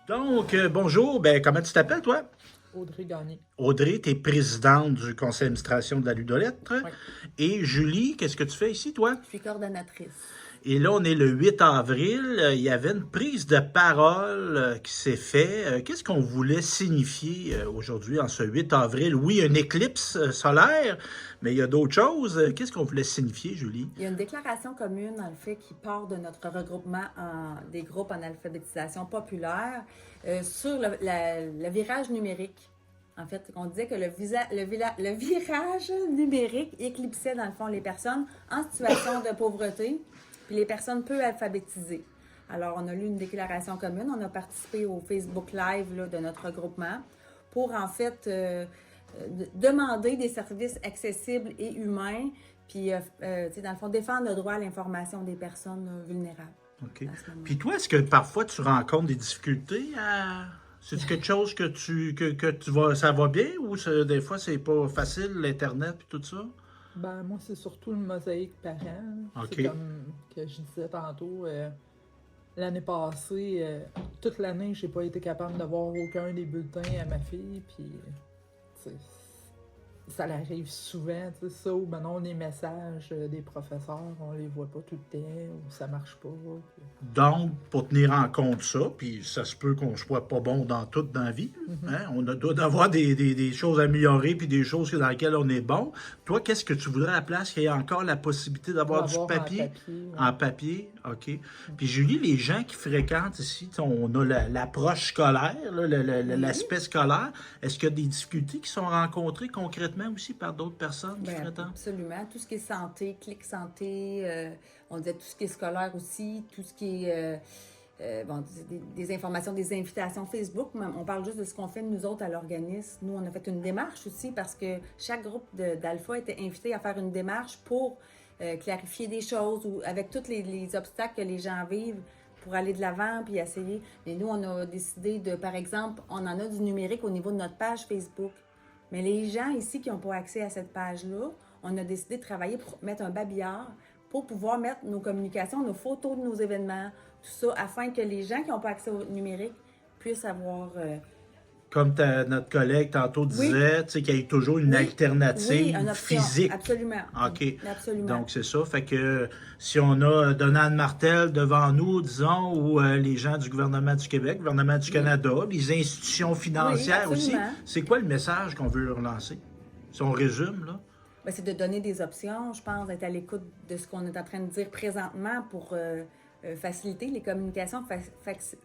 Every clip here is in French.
Donc, bonjour. Comment tu t'appelles, toi? Audrey Gagné. Audrey, tu es présidente du conseil d'administration de la Ludolettre. Oui. Et Julie, qu'est-ce que tu fais ici, toi? Je suis coordonnatrice. Et là, on est le 8 avril. Il y avait une prise de parole qui s'est faite. Qu'est-ce qu'on voulait signifier aujourd'hui, en ce 8 avril? Oui, une éclipse solaire, mais il y a d'autres choses. Qu'est-ce qu'on voulait signifier, Julie? Il y a une déclaration commune, en fait, qui part de notre regroupement des groupes en alphabétisation populaire sur le virage numérique. En fait, on disait que le virage numérique éclipsait, dans le fond, les personnes en situation de pauvreté puis les personnes peu alphabétisées. Alors, on a lu une déclaration commune. On a participé au Facebook Live là, de notre regroupement pour, en fait, demander des services accessibles et humains, puis, dans le fond, défendre le droit à l'information des personnes vulnérables. OK. Puis toi, est-ce que parfois tu rencontres des difficultés à... C'est quelque chose que tu vas, ça va bien ou des fois c'est pas facile, l'Internet et tout ça? Ben, moi, c'est surtout le mosaïque parent. OK. C'est comme que je disais tantôt, l'année passée, toute l'année, j'ai pas été capable d'avoir aucun des bulletins à ma fille, puis tu sais, ça l'arrive souvent, tu sais, ça, ou ben non, les messages des professeurs, on les voit pas tout le temps, ou ça marche pas. Puis... Donc, pour tenir en compte ça, puis ça se peut qu'on soit pas bon dans tout dans la vie, hein? Doit d'avoir des choses améliorées puis des choses dans lesquelles on est bon. Toi, qu'est-ce que tu voudrais à la place qu'il y ait encore la possibilité d'avoir du L'avoir papier? ouais. En papier, OK. Puis Julie, les gens qui fréquentent ici, on a l'approche scolaire, là, l'aspect scolaire. Est-ce qu'il y a des difficultés qui sont rencontrées concrètement aussi par d'autres personnes qui fréquentent? Absolument. Tout ce qui est santé, clic santé, on disait tout ce qui est scolaire aussi, tout ce qui est des informations, des invitations Facebook. On parle juste de ce qu'on fait nous autres à l'organisme. Nous, on a fait une démarche aussi parce que chaque groupe d'Alpha était invité à faire une démarche pour clarifier des choses ou avec tous les obstacles que les gens vivent pour aller de l'avant puis essayer. Mais nous, on a décidé de, par exemple, on en a du numérique au niveau de notre page Facebook. Mais les gens ici qui n'ont pas accès à cette page-là, on a décidé de travailler pour mettre un babillard pour pouvoir mettre nos communications, nos photos de nos événements, tout ça, afin que les gens qui n'ont pas accès au numérique puissent avoir... Comme notre collègue tantôt disait, tu sais, qu'il y ait toujours une alternative une option, physique. Absolument. OK. Absolument. Donc, c'est ça. Fait que si on a Donald Martel devant nous, disons, ou les gens du gouvernement du Québec, gouvernement du Canada, les institutions financières aussi, c'est quoi le message qu'on veut relancer? Si on résume, là? Ben, c'est de donner des options, je pense, d'être à l'écoute de ce qu'on est en train de dire présentement pour faciliter les communications,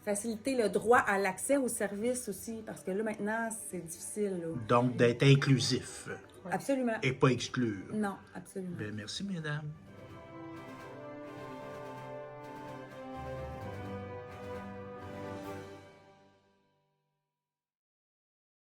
faciliter le droit à l'accès aux services aussi, parce que là, maintenant, c'est difficile. Là. Donc, d'être inclusif. Absolument. Et pas exclure. Non, absolument. Merci, mesdames.